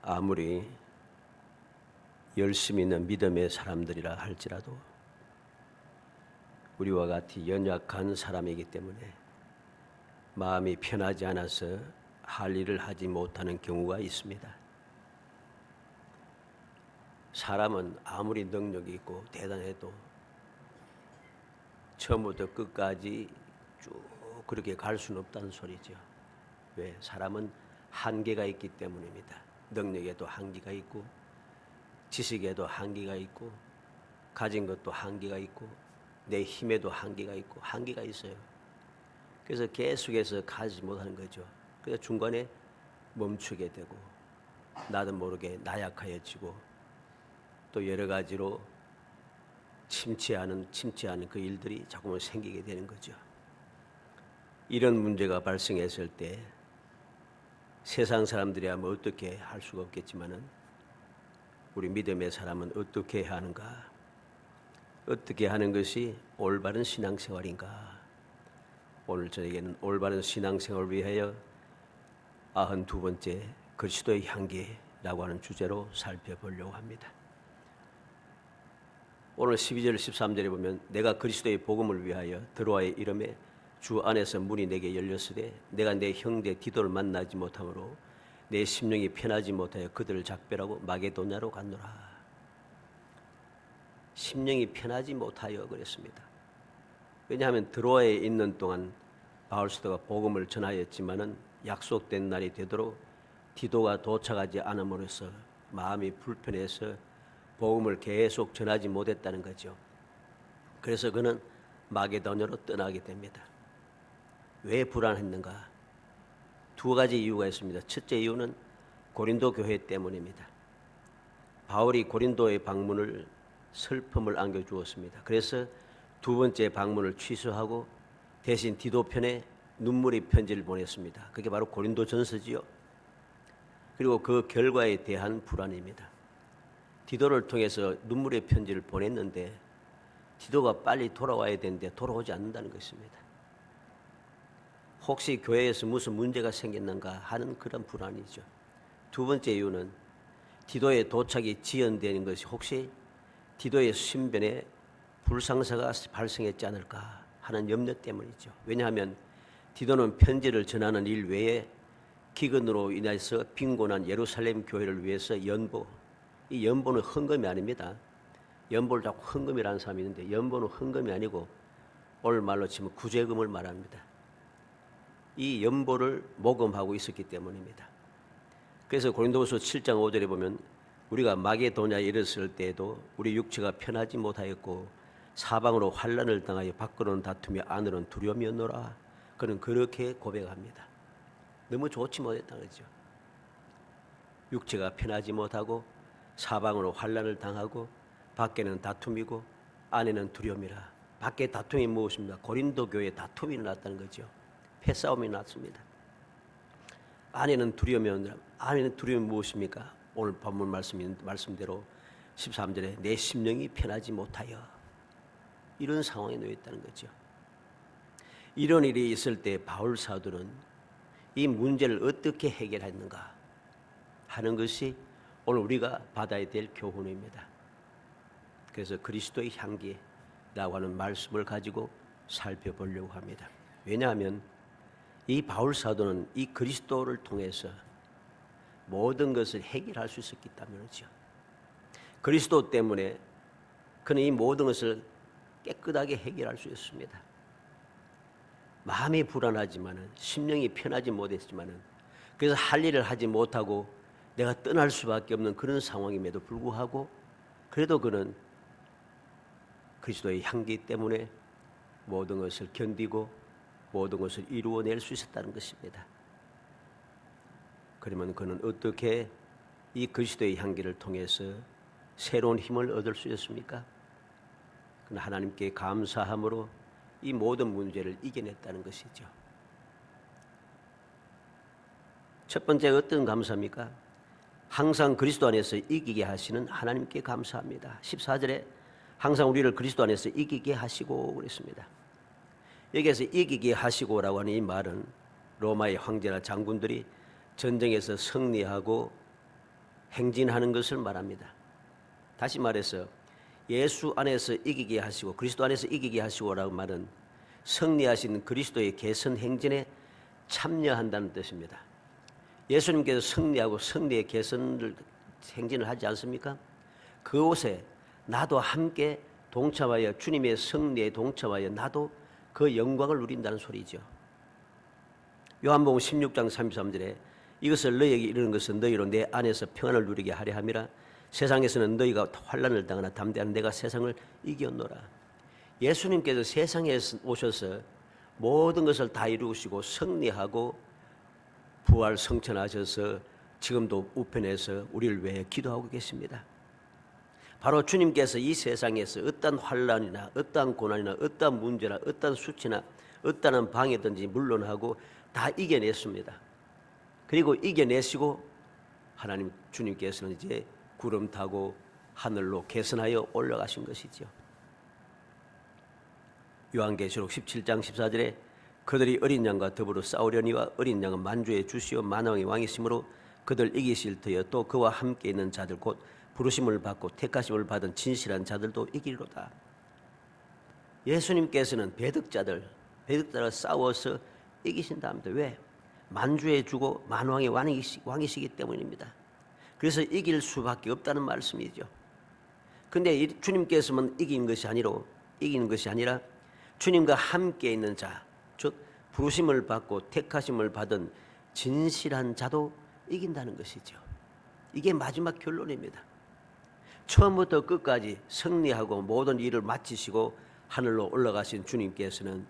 아무리 열심히 있는 믿음의 사람들이라 할지라도 우리와 같이 연약한 사람이기 때문에 마음이 편하지 않아서 할 일을 하지 못하는 경우가 있습니다. 사람은 아무리 능력이 있고 대단해도 처음부터 끝까지 쭉 그렇게 갈 수는 없다는 소리죠. 왜? 사람은 한계가 있기 때문입니다. 능력에도 한계가 있고 지식에도 한계가 있고 가진 것도 한계가 있고 내 힘에도 한계가 있고 한계가 있어요. 그래서 계속해서 가지 못하는 거죠. 그래서 중간에 멈추게 되고 나도 모르게 나약해지고 또 여러 가지로 침체하는 그 일들이 자꾸만 생기게 되는 거죠. 이런 문제가 발생했을 때 세상 사람들이야 뭐 어떻게 할 수가 없겠지만은 우리 믿음의 사람은 어떻게 해야 하는가? 어떻게 하는 것이 올바른 신앙생활인가? 오늘 저에게는 올바른 신앙생활을 위하여 92번째 그리스도의 향기라고 하는 주제로 살펴보려고 합니다. 오늘 12절 13절에 보면 내가 그리스도의 복음을 위하여 드로아에 이름에 주 안에서 문이 내게 열렸으되 내가 내 형제 디도를 만나지 못하므로 내 심령이 편하지 못하여 그들을 작별하고 마게도냐로 갔노라. 심령이 편하지 못하여 그랬습니다. 왜냐하면 드로아에 있는 동안 바울 사도가 복음을 전하였지만은 약속된 날이 되도록 디도가 도착하지 않음으로써 마음이 불편해서 복음을 계속 전하지 못했다는 거죠. 그래서 그는 마게도냐로 떠나게 됩니다. 왜 불안했는가? 두 가지 이유가 있습니다. 첫째 이유는 고린도 교회 때문입니다. 바울이 고린도의 방문을 슬픔을 안겨주었습니다. 그래서 두 번째 방문을 취소하고 대신 디도 편에 눈물의 편지를 보냈습니다. 그게 바로 고린도 전서지요. 그리고 그 결과에 대한 불안입니다. 디도를 통해서 눈물의 편지를 보냈는데 디도가 빨리 돌아와야 되는데 돌아오지 않는다는 것입니다. 혹시 교회에서 무슨 문제가 생겼는가 하는 그런 불안이죠. 두 번째 이유는 디도의 도착이 지연되는 것이 혹시 디도의 신변에 불상사가 발생했지 않을까 하는 염려 때문이죠. 왜냐하면 디도는 편지를 전하는 일 외에 기근으로 인해서 빈곤한 예루살렘 교회를 위해서 이 연보는 헌금이 아닙니다. 연보를 자꾸 헌금이라는 사람이 있는데 연보는 헌금이 아니고 오늘 말로 치면 구제금을 말합니다. 이 연보를 모금하고 있었기 때문입니다. 그래서 고린도후서 7장 5절에 보면 우리가 마게도냐에 이르렀을 때에도 우리 육체가 편하지 못하였고 사방으로 환난을 당하여 밖으로는 다투며 안으로는 두려움이었노라. 그는 그렇게 고백합니다. 너무 좋지 못했다는 거죠. 육체가 편하지 못하고 사방으로 환난을 당하고 밖에는 다툼이고 안에는 두려움이라. 밖에 다툼이 무엇입니까? 고린도 교회에 다툼이 일어났다는 거죠. 패싸움이 났습니다. 안에는 두려움이 무엇입니까? 오늘 본문 말씀대로 13절에 내 심령이 편하지 못하여 이런 상황에 놓여 있다는 거죠. 이런 일이 있을 때 바울 사도는 이 문제를 어떻게 해결했는가 하는 것이 오늘 우리가 받아야 될 교훈입니다. 그래서 그리스도의 향기라고 하는 말씀을 가지고 살펴보려고 합니다. 왜냐하면 이 바울 사도는 이 그리스도를 통해서 모든 것을 해결할 수 있었기 때문이죠. 그리스도 때문에 그는 이 모든 것을 깨끗하게 해결할 수 있습니다. 마음이 불안하지만은 심령이 편하지 못했지만은 그래서 할 일을 하지 못하고 내가 떠날 수밖에 없는 그런 상황임에도 불구하고 그래도 그는 그리스도의 향기 때문에 모든 것을 견디고 모든 것을 이루어낼 수 있었다는 것입니다. 그러면 그는 어떻게 이 그리스도의 향기를 통해서 새로운 힘을 얻을 수 있습니까? 그는 하나님께 감사함으로 이 모든 문제를 이겨냈다는 것이죠. 첫 번째 어떤 감사입니까? 항상 그리스도 안에서 이기게 하시는 하나님께 감사합니다. 14절에 항상 우리를 그리스도 안에서 이기게 하시고 그랬습니다. 여기에서 이기게 하시고라고 하는 이 말은 로마의 황제나 장군들이 전쟁에서 승리하고 행진하는 것을 말합니다. 다시 말해서 예수 안에서 이기게 하시고 그리스도 안에서 이기게 하시고라고 말은 승리하신 그리스도의 개선 행진에 참여한다는 뜻입니다. 예수님께서 승리하고 승리의 개선을 행진을 하지 않습니까? 그곳에 나도 함께 동참하여 주님의 승리에 동참하여 나도 그 영광을 누린다는 소리죠. 요한복음 16장 33절에 이것을 너희에게 이르는 것은 너희로 내 안에서 평안을 누리게 하려 함이라. 세상에서는 너희가 환난을 당하나 담대한 내가 세상을 이겼노라. 예수님께서 세상에 오셔서 모든 것을 다 이루시고 승리하고 부활 성천하셔서 지금도 우편에서 우리를 위해 기도하고 계십니다. 바로 주님께서 이 세상에서 어떠한 환난이나 어떠한 고난이나 어떠한 문제나 어떠한 수치나 어떠한 방해든지 물론하고 다 이겨냈습니다. 그리고 이겨내시고 하나님 주님께서는 이제 구름 타고 하늘로 계선하여 올라가신 것이죠. 요한계시록 17장 14절에 그들이 어린 양과 더불어 싸우려니와 어린 양은 만주의 주시오 만왕의 왕이시므로 그들 이기실 터여 또 그와 함께 있는 자들 곧 부르심을 받고 택하심을 받은 진실한 자들도 이기리로다. 예수님께서는 배득자를 싸워서 이기신다 합니다. 왜? 만주의 주고 만왕의 왕이시기 때문입니다. 그래서 이길 수밖에 없다는 말씀이죠. 근데 주님께서는 이기는 것이 아니라 주님과 함께 있는 자, 즉 부르심을 받고 택하심을 받은 진실한 자도 이긴다는 것이죠. 이게 마지막 결론입니다. 처음부터 끝까지 승리하고 모든 일을 마치시고 하늘로 올라가신 주님께서는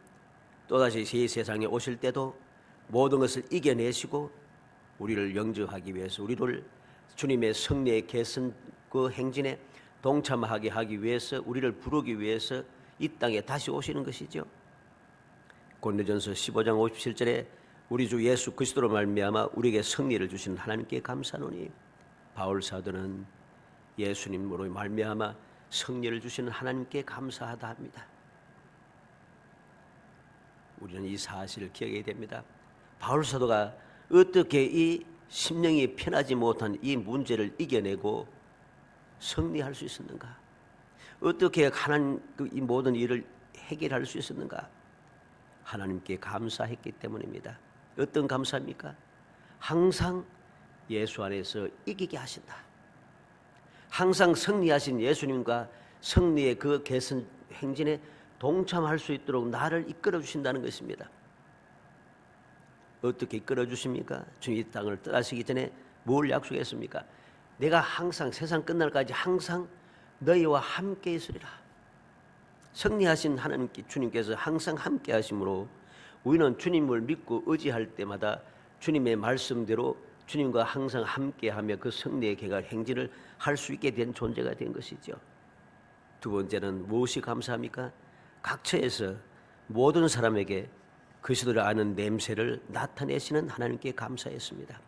또다시 이 세상에 오실 때도 모든 것을 이겨내시고 우리를 영접하기 위해서 우리를 주님의 승리의 개선 그 행진에 동참하게 하기 위해서 우리를 부르기 위해서 이 땅에 다시 오시는 것이죠. 고린도전서 15장 57절에 우리 주 예수 그리스도로 말미암아 우리에게 승리를 주신 하나님께 감사하노니 바울 사도는 예수님으로 말미암아 승리를 주시는 하나님께 감사하다 합니다. 우리는 이 사실을 기억해야 됩니다. 바울 사도가 어떻게 이 심령이 편하지 못한 이 문제를 이겨내고 승리할 수 있었는가? 어떻게 하나님 이 모든 일을 해결할 수 있었는가? 하나님께 감사했기 때문입니다. 어떤 감사입니까? 항상 예수 안에서 이기게 하신다. 항상 승리하신 예수님과 승리의 그 개선 행진에 동참할 수 있도록 나를 이끌어 주신다는 것입니다. 어떻게 이끌어 주십니까? 주님 이 땅을 떠나시기 전에 뭘 약속했습니까? 내가 항상 세상 끝날까지 항상 너희와 함께 있으리라. 승리하신 하나님께 주님께서 항상 함께 하심으로 우리는 주님을 믿고 의지할 때마다 주님의 말씀대로 주님과 항상 함께하며 그 승리의 계가 행진을 할 수 있게 된 존재가 된 것이죠. 두 번째는 무엇이 감사합니까? 각처에서 모든 사람에게 그리스도를 아는 냄새를 나타내시는 하나님께 감사했습니다.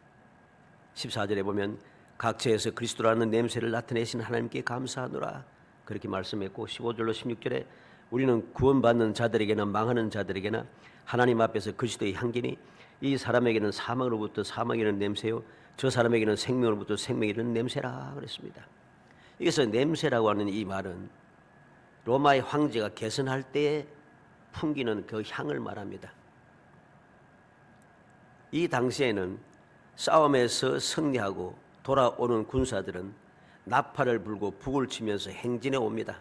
14절에 보면 각처에서 그리스도를 아는 냄새를 나타내시는 하나님께 감사하노라 그렇게 말씀했고 15절로 16절에 우리는 구원받는 자들에게나 망하는 자들에게나 하나님 앞에서 그리스도의 향기니 이 사람에게는 사망으로부터 사망이 이르는 냄새요 저 사람에게는 생명으로부터 생명이 이르는 냄새라 그랬습니다. 여기서 냄새라고 하는 이 말은 로마의 황제가 개선할 때에 풍기는 그 향을 말합니다. 이 당시에는 싸움에서 승리하고 돌아오는 군사들은 나팔을 불고 북을 치면서 행진에 옵니다.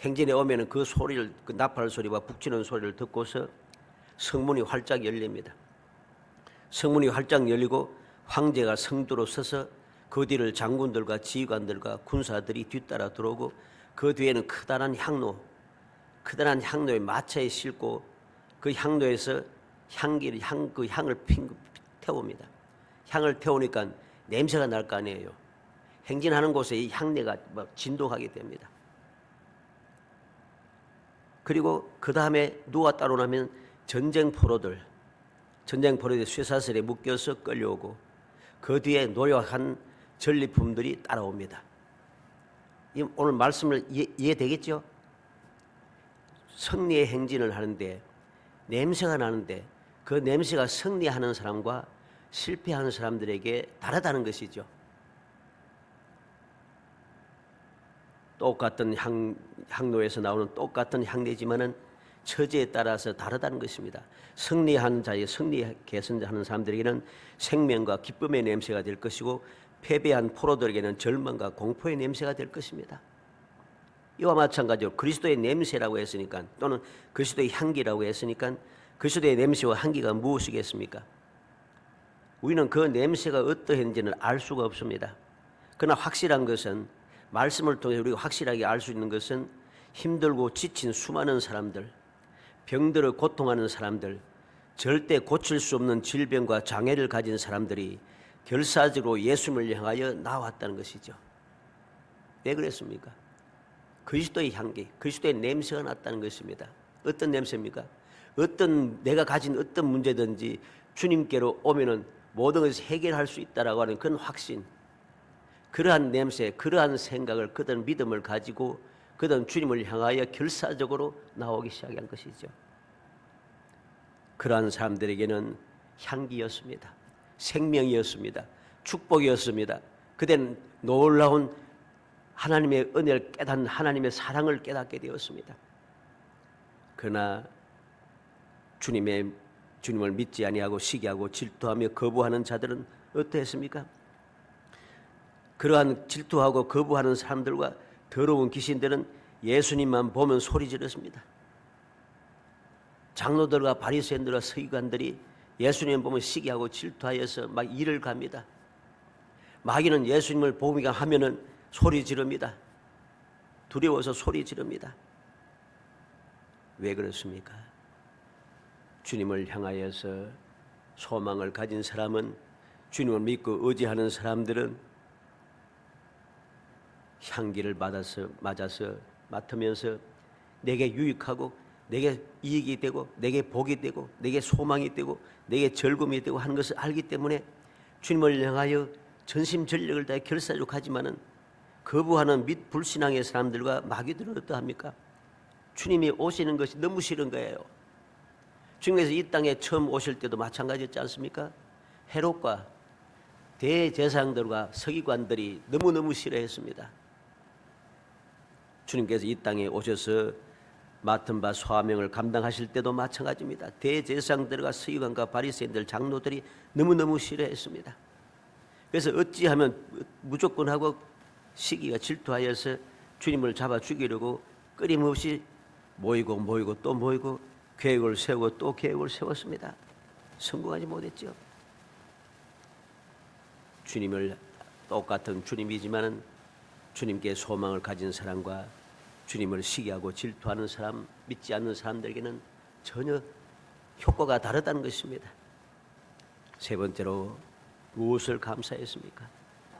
행진에 오면은 그 소리를 그 나팔 소리와 북치는 소리를 듣고서 성문이 활짝 열립니다. 성문이 활짝 열리고 황제가 성도로 서서 그 뒤를 장군들과 지휘관들과 군사들이 뒤따라 들어오고 그 뒤에는 커다란 향로에 마차에 싣고 그 향로에서 그 향을 태웁니다. 향을 태우니까 냄새가 날 거 아니에요. 행진하는 곳에 이 향내가 막 진동하게 됩니다. 그리고 그 다음에 누가 따라오냐면 전쟁 포로들이 쇠사슬에 묶여서 끌려오고 그 뒤에 노력한 전리품들이 따라옵니다. 오늘 말씀을 이해되겠죠? 승리의 행진을 하는데 냄새가 나는데 그 냄새가 승리하는 사람과 실패하는 사람들에게 다르다는 것이죠. 똑같은 향로에서 나오는 똑같은 향내지만은 처지에 따라서 다르다는 것입니다. 승리하는 자의 승리 개선하는 사람들에게는 생명과 기쁨의 냄새가 될 것이고 패배한 포로들에게는 절망과 공포의 냄새가 될 것입니다. 이와 마찬가지로 그리스도의 냄새라고 했으니까 또는 그리스도의 향기라고 했으니까 그리스도의 냄새와 향기가 무엇이겠습니까? 우리는 그 냄새가 어떠한지는 알 수가 없습니다. 그러나 확실한 것은 말씀을 통해 우리가 확실하게 알 수 있는 것은 힘들고 지친 수많은 사람들, 병들어 고통하는 사람들, 절대 고칠 수 없는 질병과 장애를 가진 사람들이 결사적으로 예수님을 향하여 나왔다는 것이죠. 왜 그랬습니까? 그리스도의 향기, 그리스도의 냄새가 났다는 것입니다. 어떤 냄새입니까? 어떤 내가 가진 어떤 문제든지 주님께로 오면은 모든 것을 해결할 수 있다라고 하는 그런 확신, 그러한 냄새, 그러한 생각을 그들은 믿음을 가지고 그들은 주님을 향하여 결사적으로 나오기 시작한 것이죠. 그러한 사람들에게는 향기였습니다. 생명이었습니다. 축복이었습니다. 그들은 놀라운 하나님의 은혜를 깨닫는 하나님의 사랑을 깨닫게 되었습니다. 그러나 주님을 믿지 아니하고 시기하고 질투하며 거부하는 자들은 어떠했습니까? 그러한 질투하고 거부하는 사람들과 더러운 귀신들은 예수님만 보면 소리 지르습니다. 장로들과 바리새인들과 서기관들이 예수님 보면 시기하고 질투하여서 막 일을 갑니다. 마귀는 예수님을 보기가 하면은 소리 지릅니다. 두려워서 소리 지릅니다. 왜 그렇습니까? 주님을 향하여서 소망을 가진 사람은, 주님을 믿고 의지하는 사람들은 향기를 맞아서 맡으면서 내게 유익하고 내게 이익이 되고 내게 복이 되고 내게 소망이 되고 내게 즐거움이 되고 하는 것을 알기 때문에 주님을 향하여 전심전력을 다해 결사적으로 하지만은 거부하는 및 불신앙의 사람들과 마귀들은 어떠합니까? 주님이 오시는 것이 너무 싫은 거예요. 주님께서 이 땅에 처음 오실 때도 마찬가지였지 않습니까? 헤롯과 대제사장들과 서기관들이 너무너무 싫어했습니다. 주님께서 이 땅에 오셔서 맡은 바 소명을 감당하실 때도 마찬가지입니다. 대제사장들과 서기관과 바리새인들, 장로들이 너무너무 싫어했습니다. 그래서 어찌하면 무조건 하고 시기가 질투하여서 주님을 잡아 죽이려고 끊임없이 모이고 또 모이고 계획을 세우고 또 계획을 세웠습니다. 성공하지 못했죠. 주님을 똑같은 주님이지만은 주님께 소망을 가진 사람과 주님을 시기하고 질투하는 사람, 믿지 않는 사람들에게는 전혀 효과가 다르다는 것입니다. 세 번째로 무엇을 감사했습니까?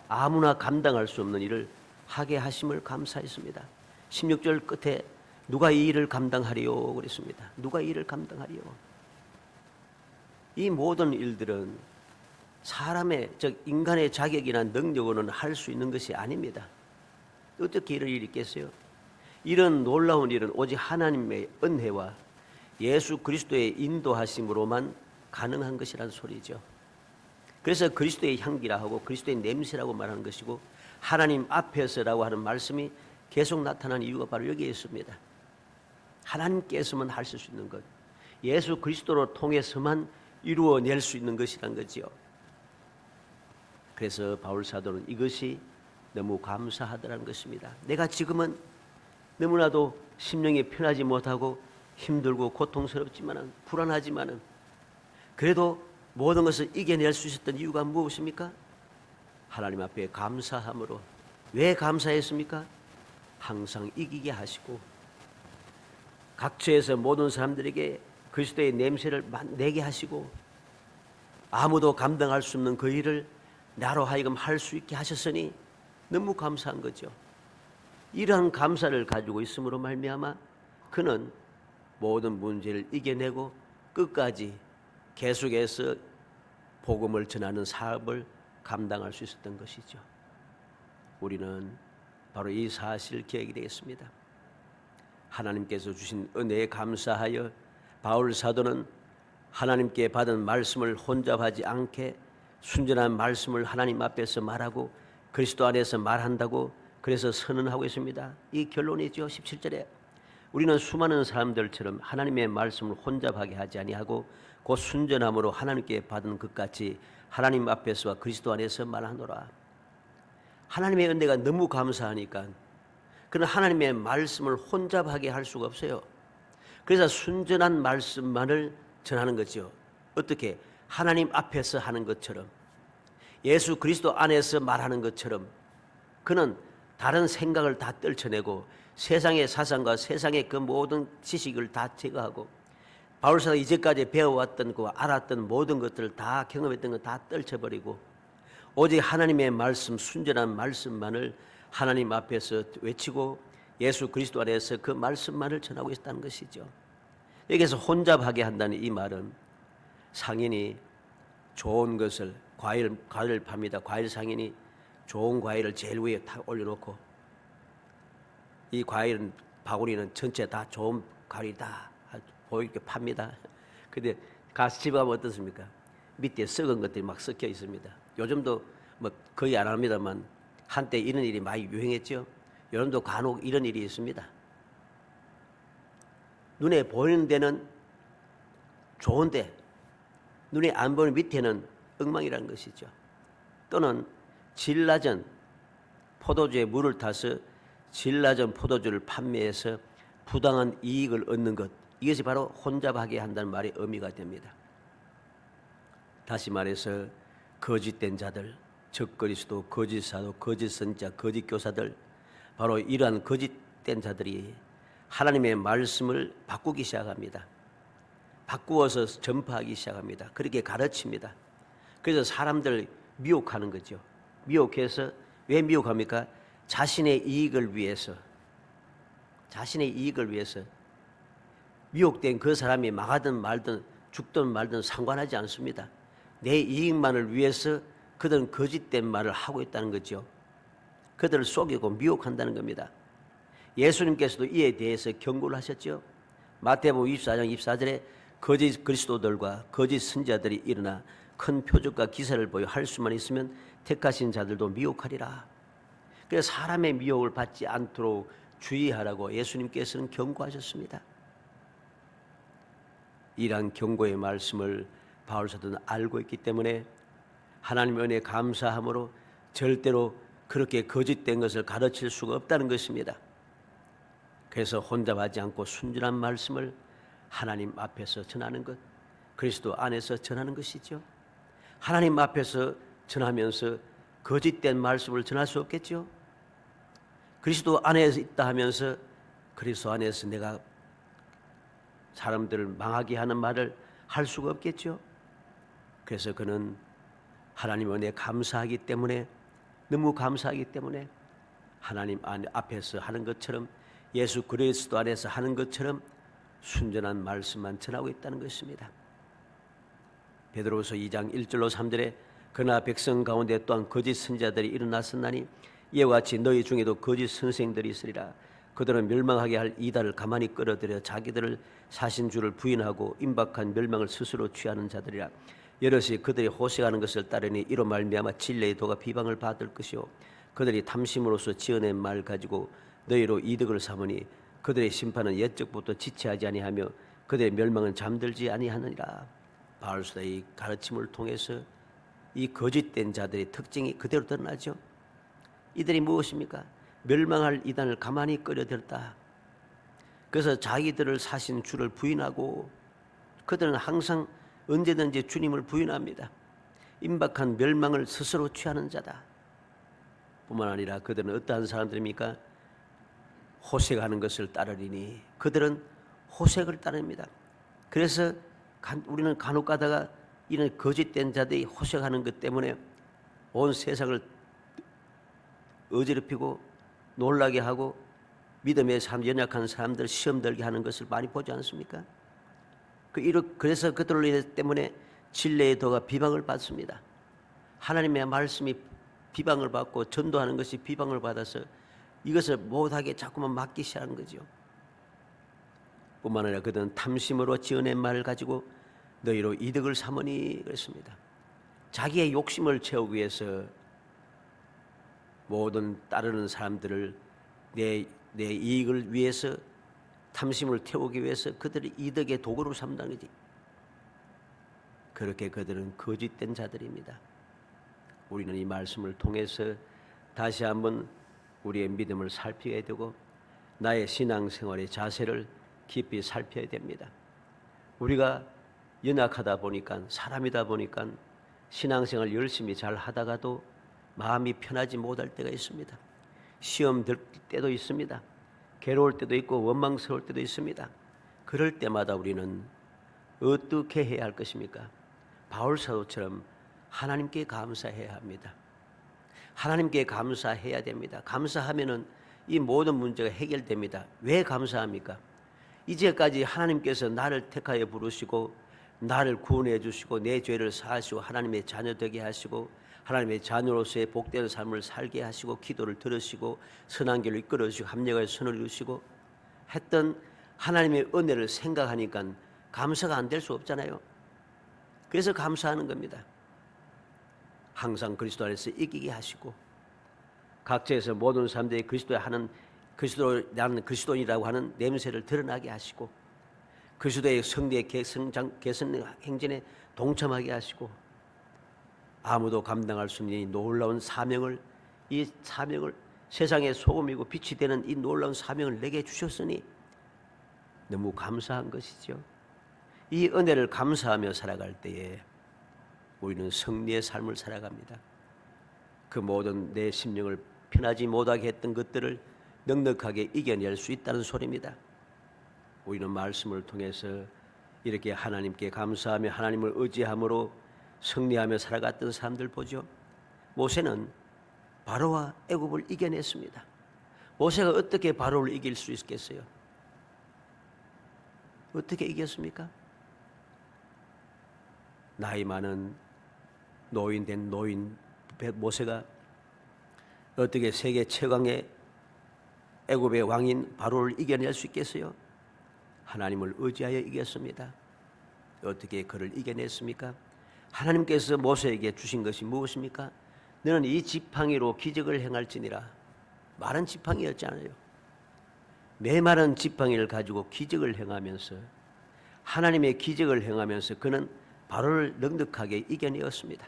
아무나 감당할 수 없는 일을 하게 하심을 감사했습니다. 16절 끝에 누가 이 일을 감당하리요 그랬습니다. 누가 이 일을 감당하리요? 이 모든 일들은 사람의 즉 인간의 자격이나 능력으로는 할 수 있는 것이 아닙니다. 어떻게 이런 일이 있겠어요? 이런 놀라운 일은 오직 하나님의 은혜와 예수 그리스도의 인도하심으로만 가능한 것이란 소리죠. 그래서 그리스도의 향기라 하고 그리스도의 냄새라고 말하는 것이고 하나님 앞에서라고 하는 말씀이 계속 나타나는 이유가 바로 여기에 있습니다. 하나님께서만 하실 수 있는 것, 예수 그리스도로 통해서만 이루어낼 수 있는 것이란 거지요. 그래서 바울 사도는 이것이 너무 감사하더라는 것입니다. 내가 지금은 너무나도 심령이 편하지 못하고 힘들고 고통스럽지만은 불안하지만은 그래도 모든 것을 이겨낼 수 있었던 이유가 무엇입니까? 하나님 앞에 감사함으로. 왜 감사했습니까? 항상 이기게 하시고 각처에서 모든 사람들에게 그리스도의 냄새를 내게 하시고 아무도 감당할 수 없는 그 일을 나로 하여금 할 수 있게 하셨으니 너무 감사한 거죠. 이러한 감사를 가지고 있음으로 말미암아 그는 모든 문제를 이겨내고 끝까지 계속해서 복음을 전하는 사업을 감당할 수 있었던 것이죠. 우리는 바로 이 사실을 기억하게 되겠습니다. 하나님께서 주신 은혜에 감사하여 바울 사도는 하나님께 받은 말씀을 혼잡하지 않게 순전한 말씀을 하나님 앞에서 말하고 그리스도 안에서 말한다고 그래서 선언하고 있습니다. 이 결론이죠. 17절에 우리는 수많은 사람들처럼 하나님의 말씀을 혼잡하게 하지 아니하고 곧 순전함으로 하나님께 받은 것 같이 하나님 앞에서와 그리스도 안에서 말하노라. 하나님의 은혜가 너무 감사하니까 그는 하나님의 말씀을 혼잡하게 할 수가 없어요. 그래서 순전한 말씀만을 전하는 거죠. 어떻게? 하나님 앞에서 하는 것처럼, 예수 그리스도 안에서 말하는 것처럼 그는 다른 생각을 다 떨쳐내고 세상의 사상과 세상의 그 모든 지식을 다 제거하고 바울사가 이제까지 배워왔던 그 알았던 모든 것들을 다 경험했던 거 다 떨쳐버리고 오직 하나님의 말씀, 순전한 말씀만을 하나님 앞에서 외치고 예수 그리스도 안에서 그 말씀만을 전하고 있다는 것이죠. 여기서 혼잡하게 한다는 이 말은 상인이 좋은 것을 과일을 팝니다. 과일 상인이 좋은 과일을 제일 위에 탁 올려놓고 이 과일은 바구니는 전체 다 좋은 과일이다 보이게 팝니다. 근데 가서 집에 가면 어떻습니까? 밑에 썩은 것들이 막 섞여 있습니다. 요즘도 뭐 거의 안 합니다만 한때 이런 일이 많이 유행했죠. 요즘도 간혹 이런 일이 있습니다. 눈에 보이는 데는 좋은데 눈에 안 보이는 밑에는 엉망이라는 것이죠. 또는 질 낮은 포도주에 물을 타서 질 낮은 포도주를 판매해서 부당한 이익을 얻는 것, 이것이 바로 혼잡하게 한다는 말의 의미가 됩니다. 다시 말해서 거짓된 자들, 즉 그리스도, 거짓 사도, 거짓 선지자, 거짓 교사들, 바로 이러한 거짓된 자들이 하나님의 말씀을 바꾸기 시작합니다. 바꾸어서 전파하기 시작합니다. 그렇게 가르칩니다. 그래서 사람들 미혹하는 거죠. 미혹해서 왜 미혹합니까? 자신의 이익을 위해서 미혹된 그 사람이 망하든 말든 죽든 말든 상관하지 않습니다. 내 이익만을 위해서 그들은 거짓된 말을 하고 있다는 거죠. 그들을 속이고 미혹한다는 겁니다. 예수님께서도 이에 대해서 경고를 하셨죠. 마태복음 24장 24절에 거짓 그리스도들과 거짓 선지자들이 일어나 큰 표적과 기사를 보여 할 수만 있으면 택하신 자들도 미혹하리라. 그래서 사람의 미혹을 받지 않도록 주의하라고 예수님께서는 경고하셨습니다. 이러한 경고의 말씀을 바울사도는 알고 있기 때문에 하나님의 은혜에 감사함으로 절대로 그렇게 거짓된 것을 가르칠 수가 없다는 것입니다. 그래서 혼잡하지 않고 순전한 말씀을 하나님 앞에서 전하는 것, 그리스도 안에서 전하는 것이죠. 하나님 앞에서 전하면서 거짓된 말씀을 전할 수 없겠죠. 그리스도 안에 있다 하면서 그리스도 안에서 내가 사람들을 망하게 하는 말을 할 수가 없겠죠. 그래서 그는 하나님 은혜에 감사하기 때문에, 너무 감사하기 때문에 하나님 앞에서 하는 것처럼, 예수 그리스도 안에서 하는 것처럼 순전한 말씀만 전하고 있다는 것입니다. 베드로후서 2장 1절로 3절에 그러나 백성 가운데 또한 거짓 선지자들이 일어났었나니 이와 같이 너희 중에도 거짓 선생들이 있으리라. 그들은 멸망하게 할 이달을 가만히 끌어들여 자기들을 사신 주를 부인하고 임박한 멸망을 스스로 취하는 자들이라. 여럿이 그들이 호색하는 것을 따르니 이로 말미암아 진리의 도가 비방을 받을 것이요 그들이 탐심으로써 지어낸 말 가지고 너희로 이득을 삼으니 그들의 심판은 옛적부터 지체하지 아니하며 그들의 멸망은 잠들지 아니하느니라. 바울사도의 가르침을 통해서 이 거짓된 자들의 특징이 그대로 드러나죠. 이들이 무엇입니까? 멸망할 이단을 가만히 끌어들였다. 그래서 자기들을 사신 주를 부인하고, 그들은 항상 언제든지 주님을 부인합니다. 임박한 멸망을 스스로 취하는 자다. 뿐만 아니라 그들은 어떠한 사람들입니까? 호색하는 것을 따르리니, 그들은 호색을 따릅니다. 그래서 우리는 간혹 가다가 이런 거짓된 자들이 호색하는 것 때문에 온 세상을 어지럽히고 놀라게 하고 믿음의 연약한 사람들 시험 들게 하는 것을 많이 보지 않습니까? 그래서 그들 때문에 진리의 도가 비방을 받습니다. 하나님의 말씀이 비방을 받고 전도하는 것이 비방을 받아서 이것을 못하게 자꾸만 막기 시작하는 거죠. 뿐만 아니라 그들은 탐심으로 지어낸 말을 가지고 너희로 이득을 삼으니 그랬습니다. 자기의 욕심을 채우기 위해서 모든 따르는 사람들을 내 이익을 위해서 탐심을 태우기 위해서 그들의 이득의 도구로 삼다는 거지. 그렇게 그들은 거짓된 자들입니다. 우리는 이 말씀을 통해서 다시 한번 우리의 믿음을 살펴야 되고 나의 신앙생활의 자세를 깊이 살펴야 됩니다. 우리가 연약하다 보니까, 사람이다 보니까 신앙생활 열심히 잘 하다가도 마음이 편하지 못할 때가 있습니다. 시험 들 때도 있습니다. 괴로울 때도 있고 원망스러울 때도 있습니다. 그럴 때마다 우리는 어떻게 해야 할 것입니까? 바울 사도처럼 하나님께 감사해야 합니다. 하나님께 감사해야 됩니다. 감사하면은 이 모든 문제가 해결됩니다. 왜 감사합니까? 이제까지 하나님께서 나를 택하여 부르시고 나를 구원해 주시고 내 죄를 사하시고 하나님의 자녀 되게 하시고 하나님의 자녀로서의 복된 삶을 살게 하시고 기도를 들으시고 선한 길로 이끌어 주시고 합력의 선을 이루시고 했던 하나님의 은혜를 생각하니까 감사가 안 될 수 없잖아요. 그래서 감사하는 겁니다. 항상 그리스도 안에서 이기게 하시고 각처에서 모든 사람들이 나는 그리스도인이라고 하는 냄새를 드러나게 하시고 그리스도의 성리의 개선 행진에 동참하게 하시고 아무도 감당할 수 없는 이 놀라운 사명을, 이 사명을 세상의 소금이고 빛이 되는 이 놀라운 사명을 내게 주셨으니 너무 감사한 것이죠. 이 은혜를 감사하며 살아갈 때에 우리는 승리의 삶을 살아갑니다. 그 모든 내 심령을 편하지 못하게 했던 것들을 넉넉하게 이겨낼 수 있다는 소리입니다. 우리는 말씀을 통해서 이렇게 하나님께 감사하며 하나님을 의지함으로 승리하며 살아갔던 사람들 보죠. 모세는 바로와 애굽을 이겨냈습니다. 모세가 어떻게 바로를 이길 수 있겠어요? 어떻게 이겼습니까? 나이 많은 노인된 모세가 어떻게 세계 최강의 애굽의 왕인 바로를 이겨낼 수 있겠어요? 하나님을 의지하여 이겼습니다. 어떻게 그를 이겨냈습니까? 하나님께서 모세에게 주신 것이 무엇입니까? 너는 이 지팡이로 기적을 행할지니라. 마른 지팡이였잖아요. 메마른 지팡이를 가지고 기적을 행하면서 하나님의 기적을 행하면서 그는 바로를 넉넉하게 이겨내었습니다.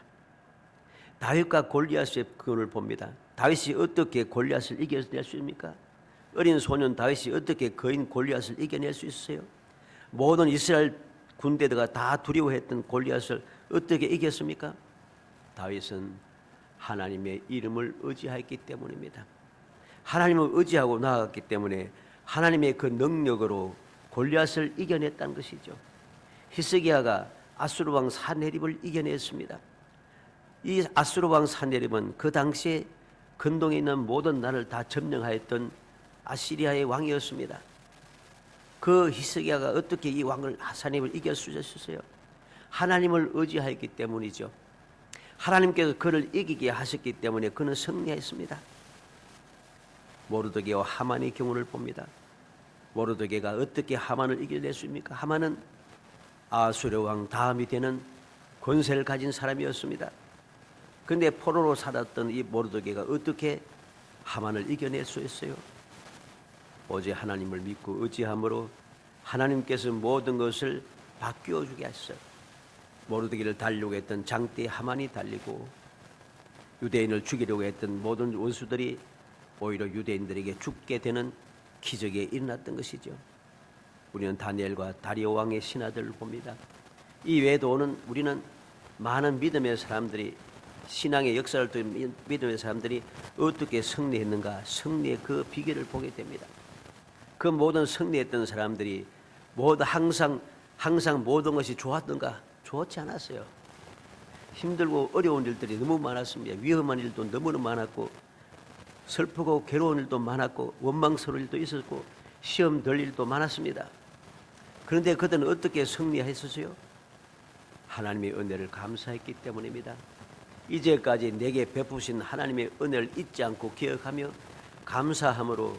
다윗과 골리앗의 그를 봅니다. 다윗이 어떻게 골리앗을 이겨낼 수 있습니까? 어린 소년 다윗이 어떻게 거인 골리앗을 이겨낼 수 있어요? 모든 이스라엘 군대가 다 두려워했던 골리앗을 어떻게 이겼습니까? 다윗은 하나님의 이름을 의지하였기 때문입니다. 하나님을 의지하고 나아갔기 때문에 하나님의 그 능력으로 골리앗을 이겨냈다는 것이죠. 히스기야가 아수르 왕 사네립을 이겨냈습니다. 이 아수르 왕 사네립은 그 당시에 근동에 있는 모든 나라를 다 점령하였던 아시리아의 왕이었습니다. 그 히스기야가 어떻게 이 왕을 사네립을 이길 수 있었어요? 하나님을 의지하였기 때문이죠. 하나님께서 그를 이기게 하셨기 때문에 그는 승리했습니다. 모르드게와 하만의 경우를 봅니다. 모르드게가 어떻게 하만을 이겨냈습니까? 하만은 아수르 왕 다음이 되는 권세를 가진 사람이었습니다. 그런데 포로로 살았던 이 모르드게가 어떻게 하만을 이겨낼 수 있어요? 오직 하나님을 믿고 의지함으로 하나님께서 모든 것을 바뀌어 주게 하셨어요. 모르드게를 달려고 했던 장대 하만이 달리고 유대인을 죽이려고 했던 모든 원수들이 오히려 유대인들에게 죽게 되는 기적이 일어났던 것이죠. 우리는 다니엘과 다리오 왕의 신하들을 봅니다. 이 외에도는 우리는 많은 믿음의 사람들이 신앙의 역사를 통해 믿음의 사람들이 어떻게 승리했는가, 승리의 그 비결을 보게 됩니다. 그 모든 승리했던 사람들이 모두 항상 모든 것이 좋았던가? 좋지 않았어요. 힘들고 어려운 일들이 너무 많았습니다. 위험한 일도 너무나 많았고 슬프고 괴로운 일도 많았고 원망스러운 일도 있었고 시험 들 일도 많았습니다. 그런데 그들은 어떻게 승리했었어요? 하나님의 은혜를 감사했기 때문입니다. 이제까지 내게 베푸신 하나님의 은혜를 잊지 않고 기억하며 감사함으로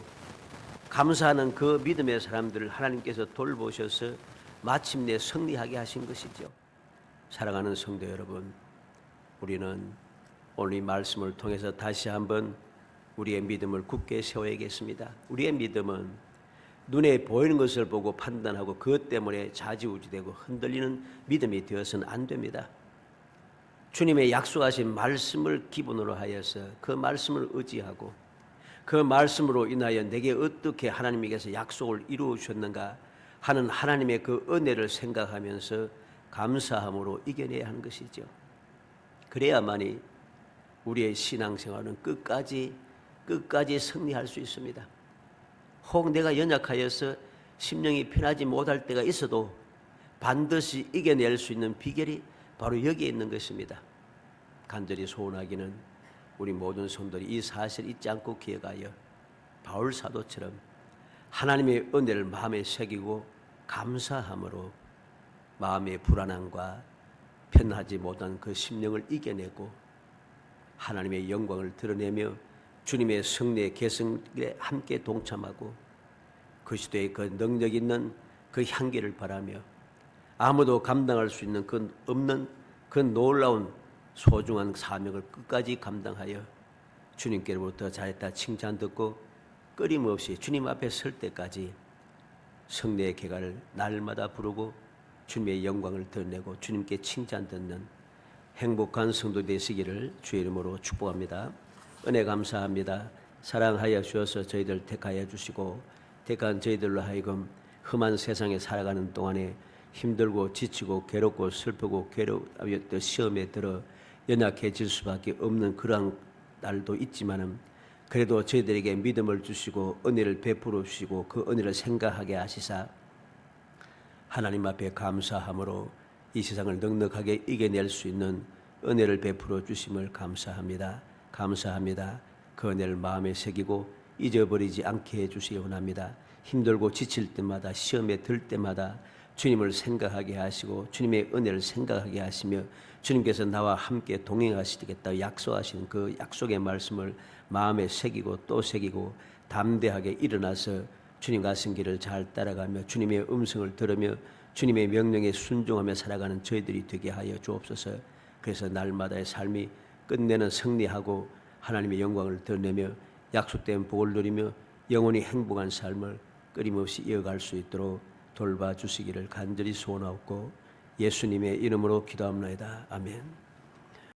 감사하는 그 믿음의 사람들을 하나님께서 돌보셔서 마침내 승리하게 하신 것이죠. 사랑하는 성도 여러분, 우리는 오늘 이 말씀을 통해서 다시 한번 우리의 믿음을 굳게 세워야겠습니다. 우리의 믿음은 눈에 보이는 것을 보고 판단하고 그것 때문에 좌지우지되고 흔들리는 믿음이 되어서는 안 됩니다. 주님의 약속하신 말씀을 기본으로 하여서 그 말씀을 의지하고 그 말씀으로 인하여 내게 어떻게 하나님께서 약속을 이루어 주셨는가 하는 하나님의 그 은혜를 생각하면서 감사함으로 이겨내야 하는 것이죠. 그래야만이 우리의 신앙생활은 끝까지 승리할 수 있습니다. 혹 내가 연약하여서 심령이 편하지 못할 때가 있어도 반드시 이겨낼 수 있는 비결이 바로 여기에 있는 것입니다. 간절히 소원하기는 우리 모든 성도들이 이 사실을 잊지 않고 기억하여 바울 사도처럼 하나님의 은혜를 마음에 새기고 감사함으로 마음의 불안함과 편하지 못한 그 심령을 이겨내고 하나님의 영광을 드러내며 주님의 승리의 계승에 함께 동참하고 그리스도의 그 능력 있는 그 향기를 바라며 아무도 감당할 수 있는 그 없는 그 놀라운 소중한 사명을 끝까지 감당하여 주님께로부터 잘했다 칭찬 듣고 끊임없이 주님 앞에 설 때까지 성례의 개가를 날마다 부르고 주님의 영광을 드러내고 주님께 칭찬 듣는 행복한 성도 되시기를 주의 이름으로 축복합니다. 은혜 감사합니다. 사랑하여 주셔서 저희들 택하여 주시고 택한 저희들로 하여금 험한 세상에 살아가는 동안에 힘들고 지치고 괴롭고 슬프고 괴로웠던 시험에 들어 연약해질 수밖에 없는 그러한 날도 있지만은 그래도 저희들에게 믿음을 주시고 은혜를 베풀어 주시고 그 은혜를 생각하게 하시사 하나님 앞에 감사함으로 이 세상을 넉넉하게 이겨낼 수 있는 은혜를 베풀어 주심을 감사합니다. 감사합니다. 그 은혜를 마음에 새기고 잊어버리지 않게 해주시기 원합니다. 힘들고 지칠 때마다 시험에 들 때마다 주님을 생각하게 하시고 주님의 은혜를 생각하게 하시며 주님께서 나와 함께 동행하시겠다 약속하신 그 약속의 말씀을 마음에 새기고 또 새기고 담대하게 일어나서 주님 가신 길을 잘 따라가며 주님의 음성을 들으며 주님의 명령에 순종하며 살아가는 저희들이 되게 하여 주옵소서. 그래서 날마다의 삶이 끝내는 승리하고 하나님의 영광을 드러내며 약속된 복을 누리며 영원히 행복한 삶을 끊임없이 이어갈 수 있도록 돌봐주시기를 간절히 소원하옵고 예수님의 이름으로 기도합니다. 아멘.